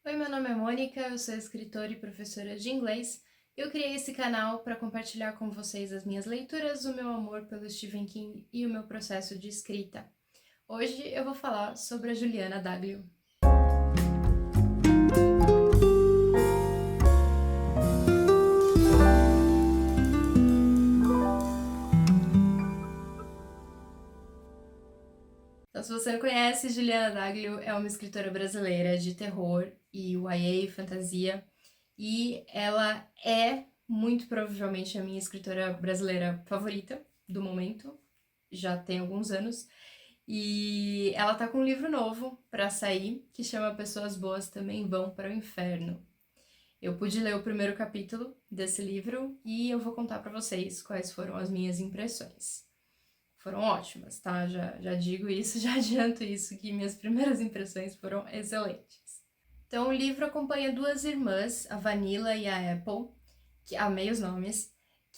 Oi, meu nome é Mônica, eu sou escritora e professora de inglês. Eu criei esse canal para compartilhar com vocês as minhas leituras, o meu amor pelo Stephen King e o meu processo de escrita. Hoje eu vou falar sobre a Juliana Daglio. Então, se você não conhece, Juliana Daglio é uma escritora brasileira de terror e YA, fantasia, e ela é muito provavelmente a minha escritora brasileira favorita do momento, já tem alguns anos. E ela tá com um livro novo pra sair, que chama Pessoas Boas Também Vão para o Inferno. Eu pude ler o primeiro capítulo desse livro e eu vou contar pra vocês quais foram as minhas impressões. Foram ótimas, tá? Já digo isso, já adianto isso, que minhas primeiras impressões foram excelentes. Então, o livro acompanha duas irmãs, a Vanilla e a Apple, que amei os nomes,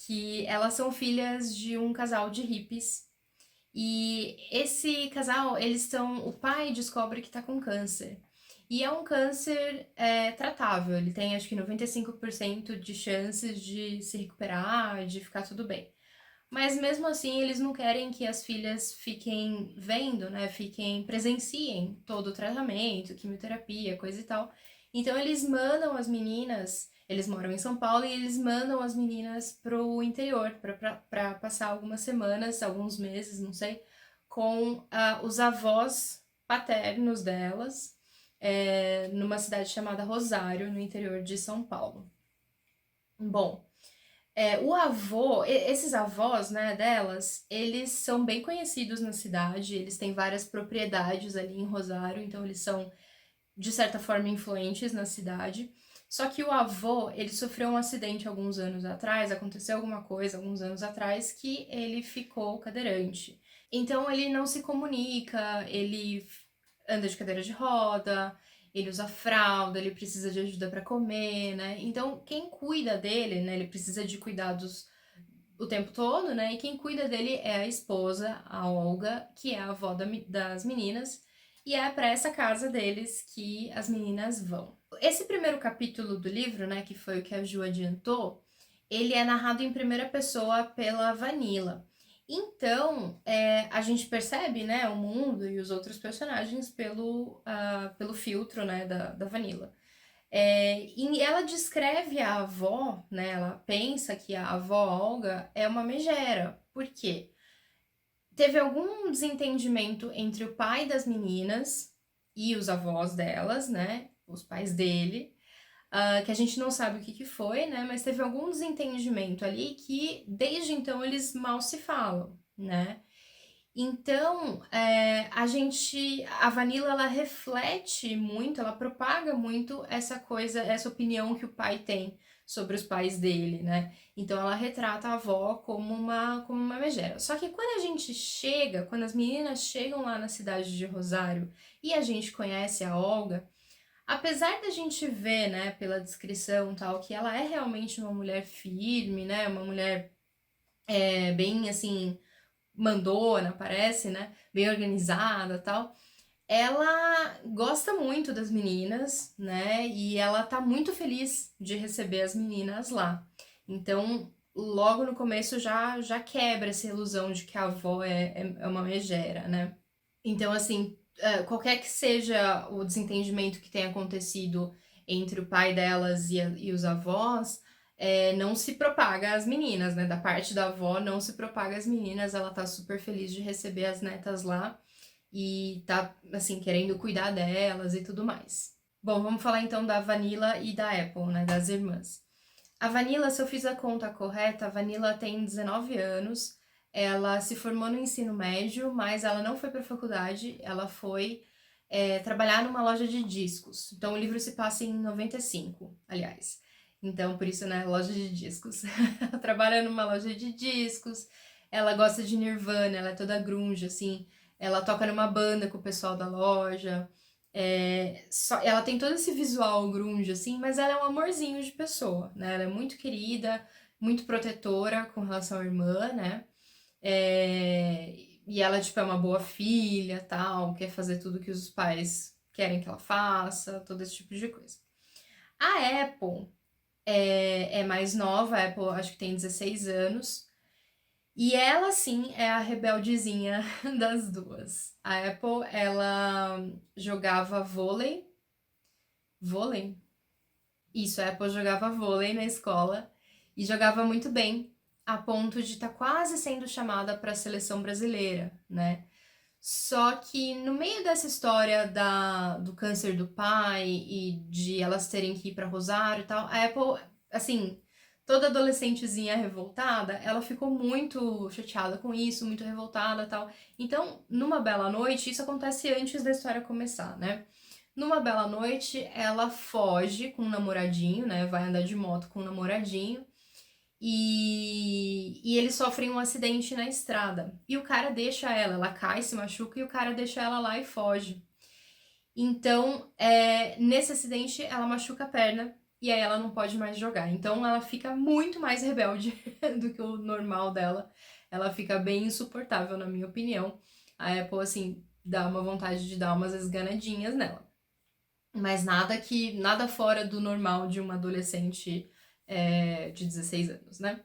que elas são filhas de um casal de hippies. E esse casal, eles estão. O pai descobre que tá com câncer. E é um câncer tratável, ele tem acho que 95% de chances de se recuperar, de ficar tudo bem. Mas mesmo assim, eles não querem que as filhas fiquem vendo, né? Presenciem todo o tratamento, quimioterapia, coisa e tal. Então eles mandam as meninas, eles moram em São Paulo e eles mandam as meninas pro interior pra passar algumas semanas, alguns meses, não sei, com os avós paternos delas, numa cidade chamada Rosário, no interior de São Paulo. Bom, o avô, esses avós, né, delas, eles são bem conhecidos na cidade, eles têm várias propriedades ali em Rosário, então eles são, de certa forma, influentes na cidade. Só que o avô, ele sofreu um acidente alguns anos atrás, aconteceu alguma coisa alguns anos atrás que ele ficou cadeirante. Então ele não se comunica, ele anda de cadeira de roda, ele usa fralda, ele precisa de ajuda para comer, né? Então, quem cuida dele, né? Ele precisa de cuidados o tempo todo, né? E quem cuida dele é a esposa, a Olga, que é a avó das meninas, e é para essa casa deles que as meninas vão. Esse primeiro capítulo do livro, né, que foi o que a Ju adiantou, ele é narrado em primeira pessoa pela Vanilla. Então, a gente percebe, né, o mundo e os outros personagens pelo filtro, né, da Vanilla. E ela descreve a avó, né, ela pensa que a avó Olga é uma megera. Por quê? Teve algum desentendimento entre o pai das meninas e os avós delas, né, os pais dele, que a gente não sabe o que foi, né? Mas teve algum desentendimento ali que desde então eles mal se falam, né? Então, a Vanilla, ela reflete muito, ela propaga muito essa coisa, essa opinião que o pai tem sobre os pais dele, né? Então, ela retrata a avó como uma megera. Só que quando as meninas chegam lá na cidade de Rosário e a gente conhece a Olga, apesar da gente ver, né, pela descrição tal, que ela é realmente uma mulher firme, né, uma mulher bem, assim, mandona, parece, né, bem organizada tal, ela gosta muito das meninas, né, e ela tá muito feliz de receber as meninas lá. Então, logo no começo já quebra essa ilusão de que a avó é uma megera, né. Então, assim, qualquer que seja o desentendimento que tenha acontecido entre o pai delas e os avós, não se propaga às meninas, né? Da parte da avó, não se propaga às meninas. Ela tá super feliz de receber as netas lá e tá, assim, querendo cuidar delas e tudo mais. Bom, vamos falar então da Vanilla e da Apple, né? Das irmãs. A Vanilla, se eu fiz a conta correta, a Vanilla tem 19 anos, ela se formou no ensino médio, mas ela não foi para a faculdade, ela foi trabalhar numa loja de discos. Então o livro se passa em 95, aliás. Então, por isso, né, loja de discos. Ela trabalha numa loja de discos, ela gosta de Nirvana, ela é toda grunge, assim. Ela toca numa banda com o pessoal da loja. Ela tem todo esse visual grunge, assim, mas ela é um amorzinho de pessoa, né? Ela é muito querida, muito protetora com relação à irmã, né? E ela, tipo, é uma boa filha, tal, quer fazer tudo que os pais querem que ela faça, todo esse tipo de coisa. A Apple é mais nova, a Apple acho que tem 16 anos, e ela sim é a rebeldezinha das duas. A Apple, ela jogava vôlei. Vôlei? Isso, a Apple jogava vôlei na escola e jogava muito bem, a ponto de estar quase sendo chamada para a seleção brasileira, né? Só que no meio dessa história do câncer do pai e de elas terem que ir para Rosário e tal, a Apple, assim, toda adolescentezinha revoltada, ela ficou muito chateada com isso, muito revoltada e tal. Então, numa bela noite, isso acontece antes da história começar, né? Numa bela noite, ela foge com um namoradinho, né? Vai andar de moto com um namoradinho. E eles sofrem um acidente na estrada. E o cara deixa ela cai, se machuca e o cara deixa ela lá e foge. Então, nesse acidente, ela machuca a perna e aí ela não pode mais jogar. Então, ela fica muito mais rebelde do que o normal dela. Ela fica bem insuportável, na minha opinião. A Apple, assim, dá uma vontade de dar umas esganadinhas nela. Mas nada fora do normal de uma adolescente de 16 anos, né?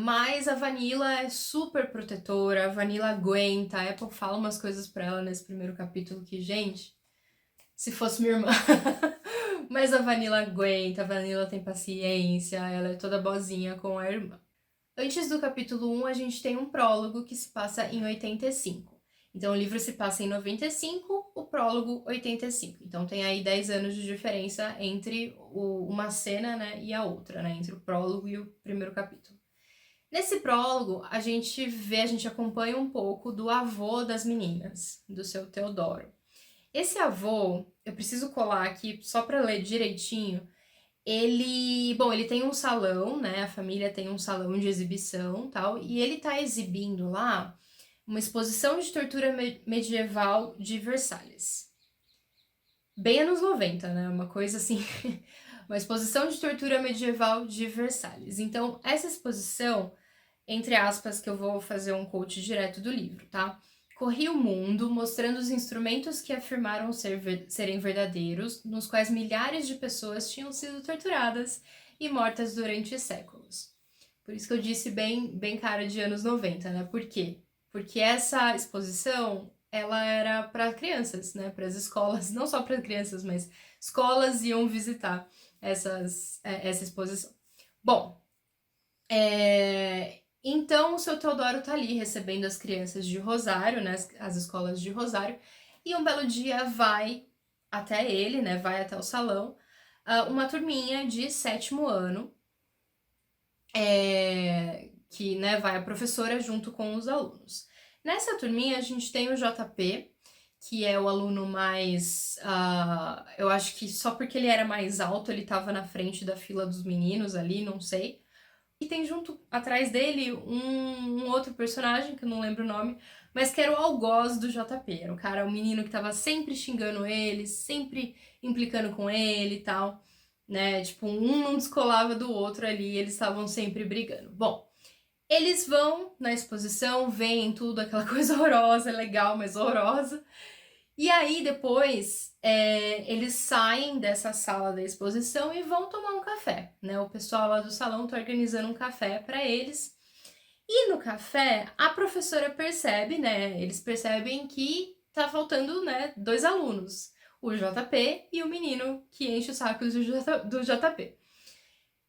Mas a Vanilla é super protetora, a Vanilla aguenta, a Apple fala umas coisas pra ela nesse primeiro capítulo que, gente, se fosse minha irmã. Mas a Vanilla aguenta, a Vanilla tem paciência, ela é toda boazinha com a irmã. Antes do capítulo 1, a gente tem um prólogo que se passa em 85. Então, o livro se passa em 95, o prólogo 85. Então, tem aí 10 anos de diferença entre uma cena, né, e a outra, né? Entre o prólogo e o primeiro capítulo. Nesse prólogo, a gente acompanha um pouco do avô das meninas, do seu Teodoro. Esse avô, eu preciso colar aqui só para ler direitinho. Ele tem um salão, né? A família tem um salão de exibição, tal, e ele tá exibindo lá uma exposição de tortura medieval de Versalhes. Bem anos 90, né? Uma coisa assim, uma exposição de tortura medieval de Versalhes. Então, essa exposição, entre aspas, que eu vou fazer um quote direto do livro, tá? Corria o mundo mostrando os instrumentos que afirmaram serem verdadeiros, nos quais milhares de pessoas tinham sido torturadas e mortas durante séculos. Por isso que eu disse bem cara de anos 90, né? Por quê? Porque essa exposição, ela era para crianças, né? Para as escolas, não só para crianças, mas escolas iam visitar essa exposição. Bom, então o seu Teodoro tá ali recebendo as crianças de Rosário, né? As escolas de Rosário, e um belo dia vai até ele, né? Vai até o salão, uma turminha de 7º ano, que, né, vai a professora junto com os alunos. Nessa turminha a gente tem o JP, que é o aluno mais, eu acho que só porque ele era mais alto ele tava na frente da fila dos meninos ali, não sei. E tem junto atrás dele um outro personagem, que eu não lembro o nome, mas que era o algoz do JP. Era o cara, o menino que tava sempre xingando ele, sempre implicando com ele e tal, né? Tipo, um não descolava do outro ali, eles estavam sempre brigando. Bom, eles vão na exposição, veem tudo, aquela coisa horrorosa, legal, mas horrorosa. E aí, depois, eles saem dessa sala da exposição e vão tomar um café, né? O pessoal lá do salão tá organizando um café para eles. E no café, a professora percebe, né? Eles percebem que tá faltando, né, 2 alunos. O JP e o menino que enche o saco do JP.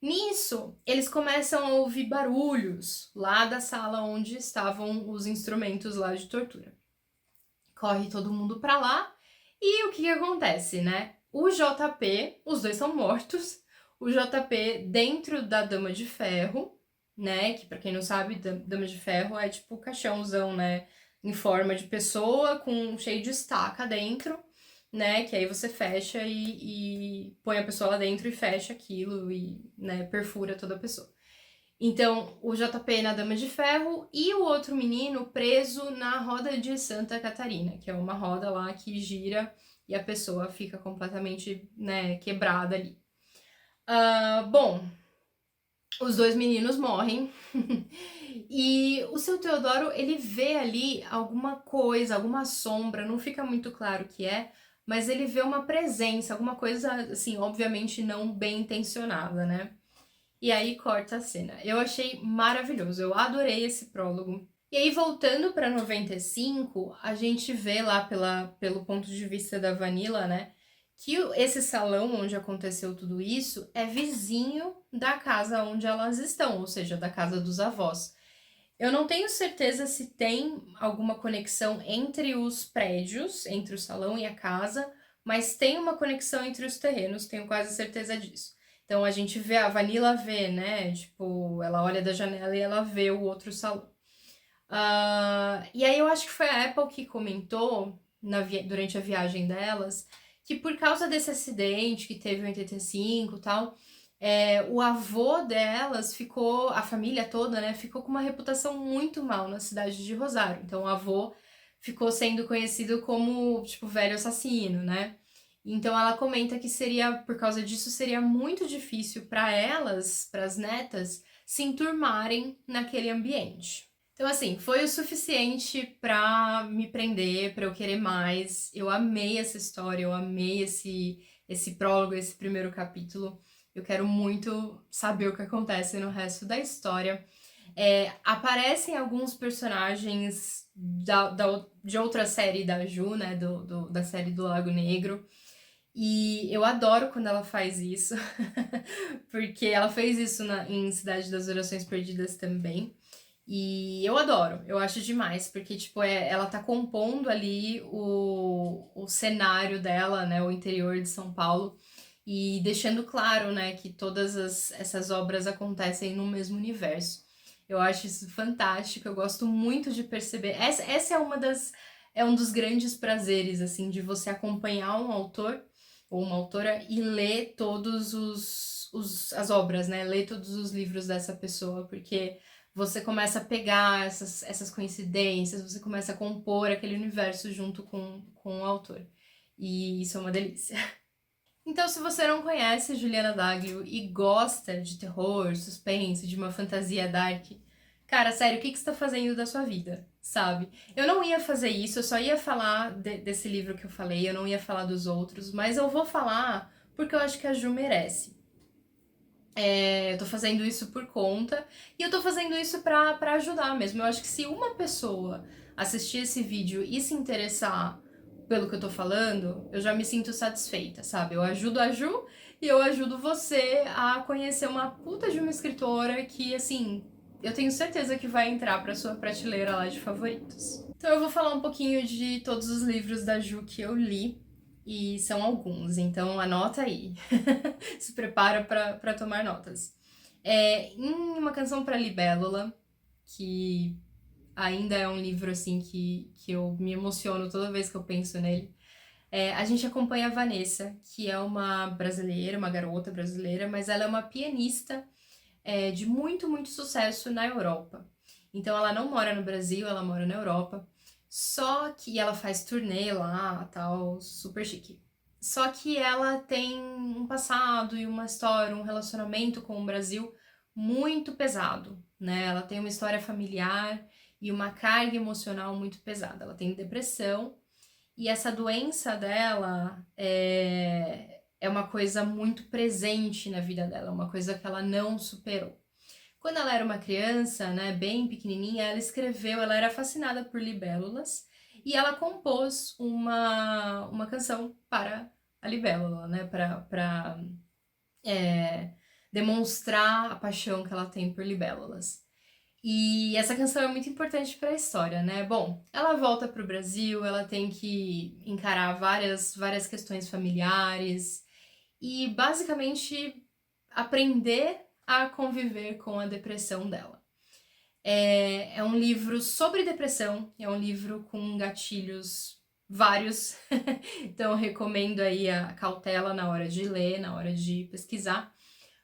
Nisso, eles começam a ouvir barulhos lá da sala onde estavam os instrumentos lá de tortura. Corre todo mundo pra lá e o que acontece, né? O JP, os dois são mortos, o JP dentro da Dama de Ferro, né? Que pra quem não sabe, Dama de Ferro é tipo caixãozão, né? Em forma de pessoa, cheio de estaca dentro, né? Que aí você fecha e põe a pessoa lá dentro e fecha aquilo e, né, perfura toda a pessoa. Então, o JP na Dama de Ferro e o outro menino preso na roda de Santa Catarina, que é uma roda lá que gira e a pessoa fica completamente, né, quebrada ali. Bom, os 2 meninos morrem e o seu Teodoro, ele vê ali alguma coisa, alguma sombra, não fica muito claro o que é, mas ele vê uma presença, alguma coisa, assim, obviamente não bem intencionada, né? E aí corta a cena. Eu achei maravilhoso, eu adorei esse prólogo. E aí, voltando para 95, a gente vê lá pelo ponto de vista da Vanilla, né? Que esse salão onde aconteceu tudo isso é vizinho da casa onde elas estão, ou seja, da casa dos avós. Eu não tenho certeza se tem alguma conexão entre os prédios, entre o salão e a casa, mas tem uma conexão entre os terrenos, tenho quase certeza disso. Então a gente vê, a Vanilla vê, né? Tipo, ela olha da janela e ela vê o outro salão. E aí eu acho que foi a Apple que comentou durante a viagem delas que por causa desse acidente que teve em 85 e tal, o avô delas ficou, a família toda, né, ficou com uma reputação muito mal na cidade de Rosário. Então o avô ficou sendo conhecido como, tipo, velho assassino, né? Então ela comenta que seria, por causa disso, seria muito difícil para elas, para as netas, se enturmarem naquele ambiente. Então, assim, foi o suficiente pra me prender, pra eu querer mais. Eu amei essa história, eu amei esse prólogo, esse primeiro capítulo. Eu quero muito saber o que acontece no resto da história. Aparecem alguns personagens de outra série da Ju, né? Da série do Lago Negro. E eu adoro quando ela faz isso, porque ela fez isso em Cidade das Orações Perdidas também. E eu adoro, eu acho demais, porque, tipo, ela tá compondo ali o cenário dela, né, o interior de São Paulo, e deixando claro, né, que todas essas obras acontecem no mesmo universo. Eu acho isso fantástico, eu gosto muito de perceber. Essa é um dos grandes prazeres, assim, de você acompanhar um autor ou uma autora e ler todos as obras, né, ler todos os livros dessa pessoa, porque você começa a pegar essas coincidências, você começa a compor aquele universo junto com o autor. E isso é uma delícia. Então, se você não conhece Juliana Daglio e gosta de terror, suspense, de uma fantasia dark, cara, sério, o que você tá fazendo da sua vida, sabe? Eu não ia fazer isso, eu só ia falar desse livro que eu falei, eu não ia falar dos outros, mas eu vou falar porque eu acho que a Ju merece. Eu tô fazendo isso por conta e eu tô fazendo isso pra ajudar mesmo. Eu acho que se uma pessoa assistir esse vídeo e se interessar pelo que eu tô falando, eu já me sinto satisfeita, sabe? Eu ajudo a Ju e eu ajudo você a conhecer uma puta de uma escritora que, assim, eu tenho certeza que vai entrar pra sua prateleira lá de favoritos. Então eu vou falar um pouquinho de todos os livros da Ju que eu li. E são alguns, então anota aí. Se prepara para tomar notas. Em Uma Canção para Libélula, que ainda é um livro assim que eu me emociono toda vez que eu penso nele. A gente acompanha a Vanessa, que é uma brasileira, uma garota brasileira, mas ela é uma pianista de muito, muito sucesso na Europa. Então ela não mora no Brasil, ela mora na Europa. Só que ela faz turnê lá, tal, super chique. Só que ela tem um passado e uma história, um relacionamento com o Brasil muito pesado, né? Ela tem uma história familiar e uma carga emocional muito pesada. Ela tem depressão e essa doença dela é uma coisa muito presente na vida dela, uma coisa que ela não superou. Quando ela era uma criança, né, bem pequenininha, ela escreveu, ela era fascinada por libélulas e ela compôs uma canção para a libélula, né, para demonstrar a paixão que ela tem por libélulas. E essa canção é muito importante para a história, né? Bom, ela volta para o Brasil, ela tem que encarar várias questões familiares e basicamente aprender a conviver com a depressão dela. É um livro sobre depressão, é um livro com gatilhos vários, então eu recomendo aí a cautela na hora de ler, na hora de pesquisar,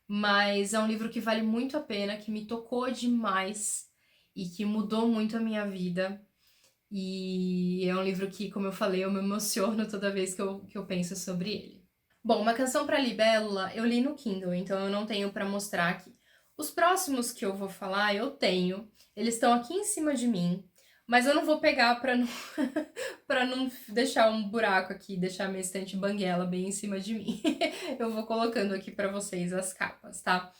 mas é um livro que vale muito a pena, que me tocou demais e que mudou muito a minha vida. E é um livro que, como eu falei, eu me emociono toda vez que eu penso sobre ele. Bom, Uma Canção para Libélula eu li no Kindle, então eu não tenho para mostrar aqui. Os próximos que eu vou falar, eu tenho. Eles estão aqui em cima de mim. Mas eu não vou pegar pra não, pra não deixar um buraco aqui, deixar minha estante banguela bem em cima de mim. Eu vou colocando aqui pra vocês as capas, tá?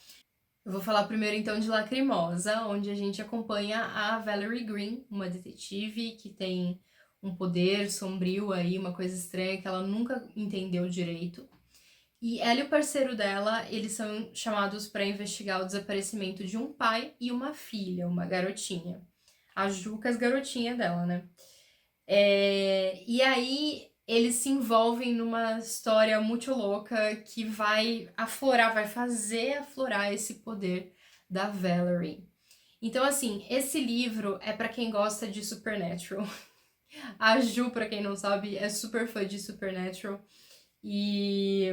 Eu vou falar primeiro então de Lacrimosa, onde a gente acompanha a Valerie Green, uma detetive que tem um poder sombrio aí, uma coisa estranha que ela nunca entendeu direito. E ela e o parceiro dela, eles são chamados para investigar o desaparecimento de um pai e uma filha, uma garotinha. A Jucas, garotinha dela, né? E aí eles se envolvem numa história muito louca que vai aflorar, vai fazer aflorar esse poder da Valerie. Então, assim, esse livro é para quem gosta de Supernatural. A Ju, pra quem não sabe, é super fã de Supernatural. E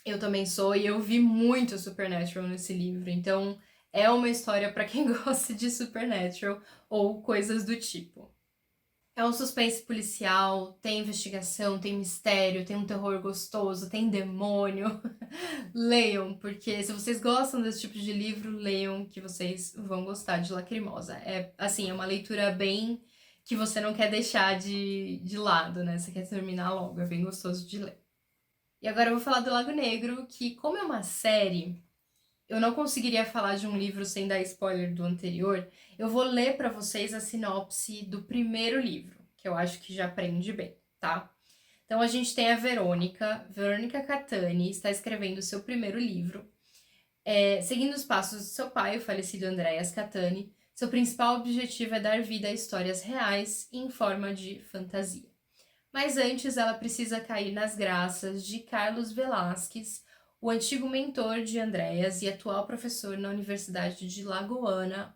eu também sou, e eu vi muito Supernatural nesse livro. Então, é uma história para quem gosta de Supernatural ou coisas do tipo. É um suspense policial, tem investigação, tem mistério, tem um terror gostoso, tem demônio. Leiam, porque se vocês gostam desse tipo de livro, leiam que vocês vão gostar de Lacrimosa. É, assim, é uma leitura bem que você não quer deixar de lado, né? Você quer terminar logo, é bem gostoso de ler. E agora eu vou falar do Lago Negro, que como é uma série, eu não conseguiria falar de um livro sem dar spoiler do anterior. Eu vou ler para vocês a sinopse do primeiro livro, que eu acho que já prende bem, tá? Então a gente tem a Verônica Catani está escrevendo o seu primeiro livro. Seguindo os passos do seu pai, o falecido Andreas Catani, seu principal objetivo é dar vida a histórias reais em forma de fantasia. Mas antes ela precisa cair nas graças de Carlos Velasquez, o antigo mentor de Andreas e atual professor na Universidade de Lagoana,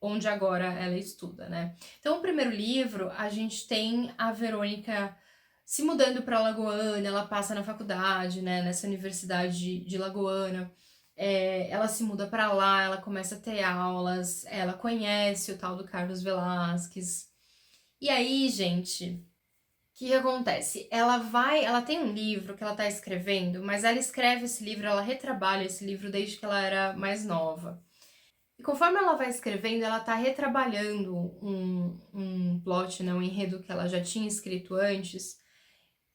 onde agora ela estuda, né? Então, o primeiro livro, a gente tem a Verônica se mudando para Lagoana, ela passa na faculdade, né, nessa Universidade de Lagoana. Ela se muda para lá, ela começa a ter aulas, ela conhece o tal do Carlos Velasquez. E aí, gente, que acontece? Ela tem um livro que ela tá escrevendo, mas ela escreve esse livro, ela retrabalha esse livro desde que ela era mais nova. E conforme ela vai escrevendo, ela tá retrabalhando um plot, né, um enredo que ela já tinha escrito antes.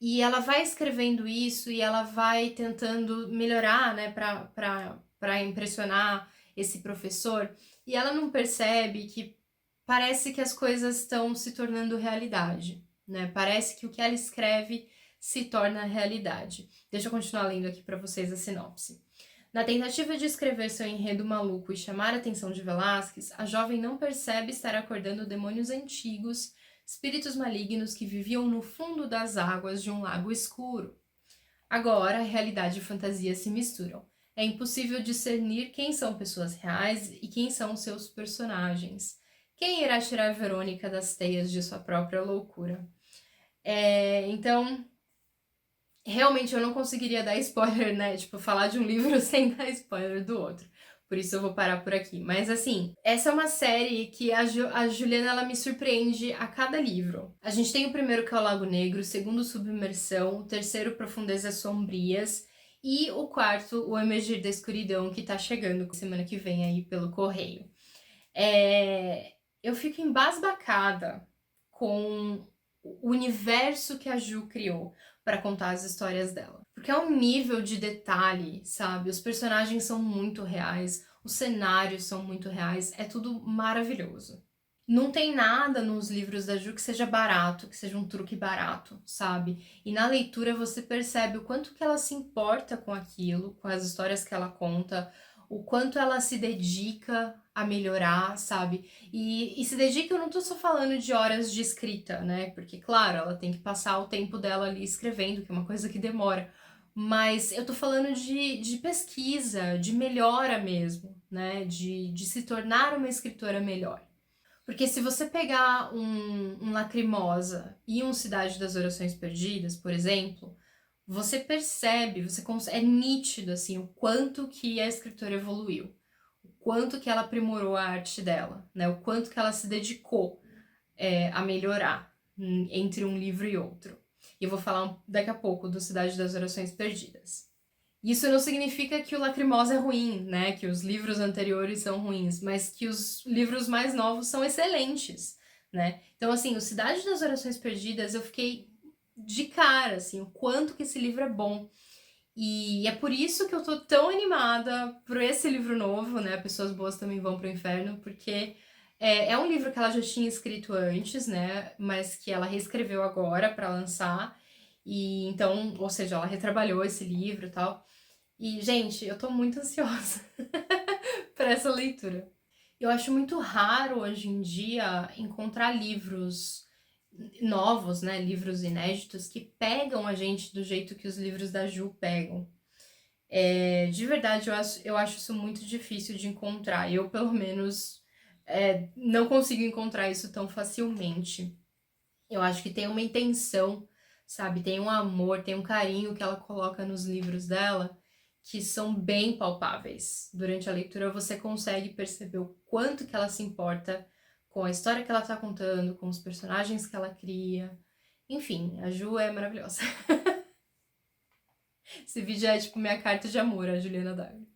E ela vai escrevendo isso e ela vai tentando melhorar, né, pra impressionar esse professor. E ela não percebe que parece que as coisas estão se tornando realidade, né? Parece que o que ela escreve se torna realidade. Deixa eu continuar lendo aqui para vocês a sinopse. Na tentativa de escrever seu enredo maluco e chamar a atenção de Velázquez, a jovem não percebe estar acordando demônios antigos, espíritos malignos que viviam no fundo das águas de um lago escuro. Agora, a realidade e a fantasia se misturam. É impossível discernir quem são pessoas reais e quem são seus personagens. Quem irá tirar Verônica das teias de sua própria loucura? Então, realmente eu não conseguiria dar spoiler, né? Tipo, falar de um livro sem dar spoiler do outro. Por isso eu vou parar por aqui. Mas assim, essa é uma série que a Juliana ela me surpreende a cada livro. A gente tem o primeiro que é o Lago Negro, o segundo Submersão, o terceiro Profundezas Sombrias e o quarto O Emergir da Escuridão, que tá chegando semana que vem aí pelo correio. Eu fico embasbacada com o universo que a Ju criou para contar as histórias dela. Porque é um nível de detalhe, sabe? Os personagens são muito reais, os cenários são muito reais, é tudo maravilhoso. Não tem nada nos livros da Ju que seja barato, que seja um truque barato, sabe? E na leitura você percebe o quanto que ela se importa com aquilo, com as histórias que ela conta, o quanto ela se dedica a melhorar, sabe? E se dedica, eu não tô só falando de horas de escrita, né? Porque, claro, ela tem que passar o tempo dela ali escrevendo, que é uma coisa que demora. Mas eu tô falando de pesquisa, de melhora mesmo, né? De se tornar uma escritora melhor. Porque se você pegar um Lacrimosa e um Cidade das Orações Perdidas, por exemplo, você percebe, é nítido assim o quanto que a escritora evoluiu, o quanto que ela aprimorou a arte dela, né? O quanto que ela se dedicou a melhorar entre um livro e outro. E eu vou falar daqui a pouco do Cidade das Orações Perdidas. Isso não significa que o Lacrimosa é ruim, né? Que os livros anteriores são ruins, mas que os livros mais novos são excelentes, né? Então, assim, o Cidade das Orações Perdidas, eu fiquei de cara, assim, o quanto que esse livro é bom. E é por isso que eu tô tão animada por esse livro novo, né? Pessoas Boas Também Vão pro Inferno, porque é um livro que ela já tinha escrito antes, né? Mas que ela reescreveu agora pra lançar. E então, ou seja, ela retrabalhou esse livro e tal. E, gente, eu tô muito ansiosa pra essa leitura. Eu acho muito raro hoje em dia encontrar livros novos, né? Livros inéditos que pegam a gente do jeito que os livros da Ju pegam. De verdade, eu acho isso muito difícil de encontrar. Eu, pelo menos, não consigo encontrar isso tão facilmente. Eu acho que tem uma intenção, sabe? Tem um amor, tem um carinho que ela coloca nos livros dela que são bem palpáveis. Durante a leitura você consegue perceber o quanto que ela se importa com a história que ela tá contando, com os personagens que ela cria. Enfim, a Ju é maravilhosa. Esse vídeo é tipo minha carta de amor, a Juliana Dagle.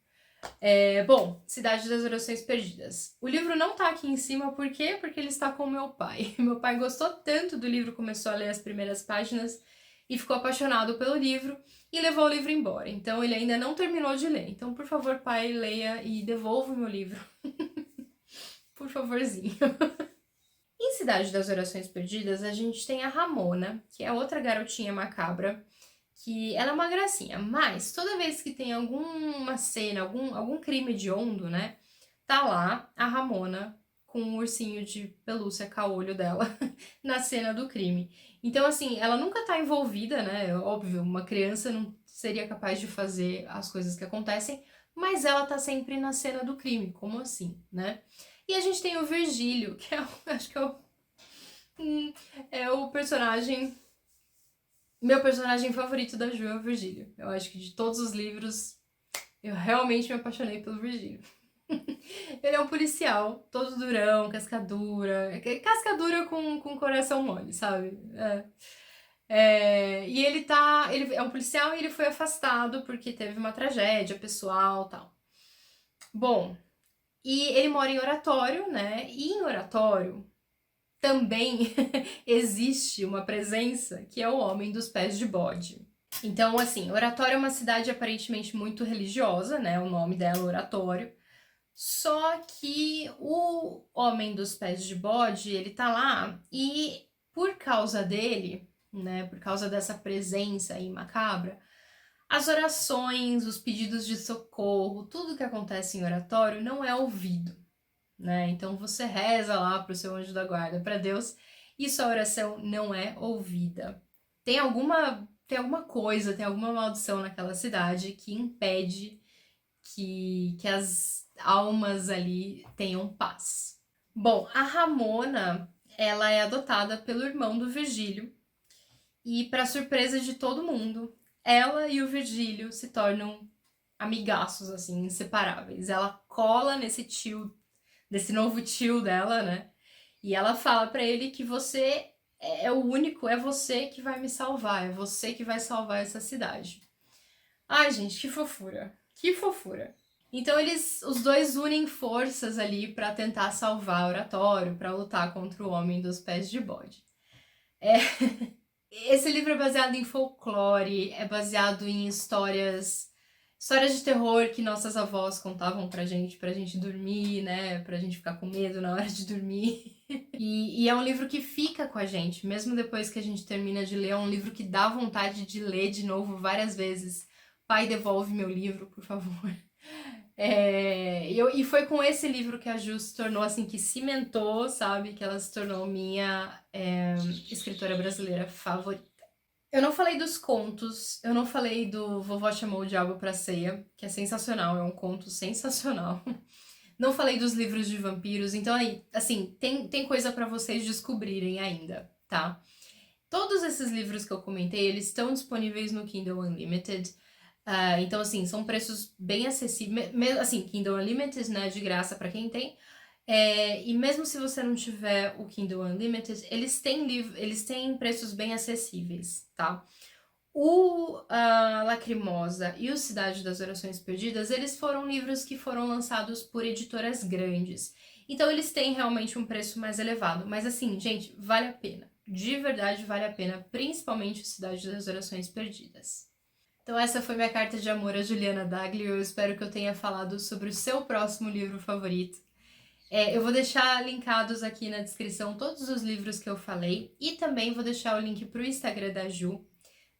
Bom, Cidade das Orações Perdidas. O livro não tá aqui em cima, por quê? Porque ele está com meu pai. Meu pai gostou tanto do livro, começou a ler as primeiras páginas e ficou apaixonado pelo livro e levou o livro embora. Então ele ainda não terminou de ler. Então, por favor, pai, leia e devolva o meu livro. Por favorzinho. Em Cidade das Orações Perdidas, a gente tem a Ramona, que é outra garotinha macabra, que ela é uma gracinha, mas toda vez que tem alguma cena, algum crime hediondo, né, tá lá a Ramona com um ursinho de pelúcia caolho dela na cena do crime. Então, assim, ela nunca tá envolvida, né, óbvio, uma criança não seria capaz de fazer as coisas que acontecem, mas ela tá sempre na cena do crime, como assim, né? E a gente tem o Virgílio, que acho que é o personagem. Meu personagem favorito da Ju é o Virgílio. Eu acho que de todos os livros, eu realmente me apaixonei pelo Virgílio. Ele é um policial, todo durão, cascadura com coração mole, sabe? E ele é um policial e ele foi afastado porque teve uma tragédia pessoal e tal. Bom, e ele mora em Oratório, né? E em Oratório também existe uma presença que é o Homem dos Pés de Bode. Então, assim, Oratório é uma cidade aparentemente muito religiosa, né? O nome dela é Oratório. Só que o Homem dos Pés de Bode, ele tá lá e por causa dele, né? Por causa dessa presença aí macabra, as orações, os pedidos de socorro, tudo que acontece em Oratório não é ouvido, né? Então você reza lá pro seu anjo da guarda, para Deus, e sua oração não é ouvida. Tem alguma coisa, tem alguma maldição naquela cidade que impede que as almas ali tenham paz. Bom, a Ramona, ela é adotada pelo irmão do Virgílio e, para surpresa de todo mundo, ela e o Virgílio se tornam amigaços, assim, inseparáveis. Ela cola desse novo tio dela, né? E ela fala pra ele que você é o único, é você que vai me salvar, é você que vai salvar essa cidade. Ai, gente, que fofura. Que fofura. Então os dois unem forças ali pra tentar salvar o Oratório, pra lutar contra o Homem dos Pés de Bode. Esse livro é baseado em folclore, é baseado em histórias de terror que nossas avós contavam pra gente dormir, né? Pra gente ficar com medo na hora de dormir. E é um livro que fica com a gente, mesmo depois que a gente termina de ler, é um livro que dá vontade de ler de novo várias vezes. Pai, devolve meu livro, por favor. E foi com esse livro que a Ju se tornou, assim, que cimentou, sabe? Que ela se tornou minha escritora brasileira favorita. Eu não falei dos contos, eu não falei do Vovó Chamou o Diabo pra Ceia, que é sensacional, é um conto sensacional. Não falei dos livros de vampiros, então aí, assim, tem coisa pra vocês descobrirem ainda, tá? Todos esses livros que eu comentei, eles estão disponíveis no Kindle Unlimited. Então, assim, são preços bem acessíveis. Assim, Kindle Unlimited, né, de graça pra quem tem. E mesmo se você não tiver o Kindle Unlimited, eles têm preços bem acessíveis, tá? Lacrimosa e o Cidade das Orações Perdidas, eles foram livros que foram lançados por editoras grandes. Então eles têm realmente um preço mais elevado. Mas assim, gente, vale a pena. De verdade vale a pena, principalmente o Cidade das Orações Perdidas. Então essa foi minha carta de amor a Juliana Daglio. Eu espero que eu tenha falado sobre o seu próximo livro favorito. Eu vou deixar linkados aqui na descrição todos os livros que eu falei e também vou deixar o link para o Instagram da Ju.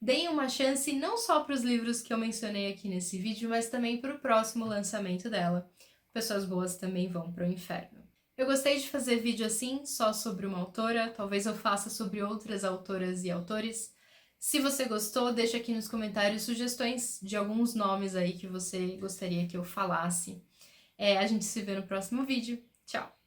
Deem uma chance não só para os livros que eu mencionei aqui nesse vídeo, mas também para o próximo lançamento dela. Pessoas boas também vão para o inferno. Eu gostei de fazer vídeo assim, só sobre uma autora, talvez eu faça sobre outras autoras e autores. Se você gostou, deixa aqui nos comentários sugestões de alguns nomes aí que você gostaria que eu falasse. A gente se vê no próximo vídeo. Tchau!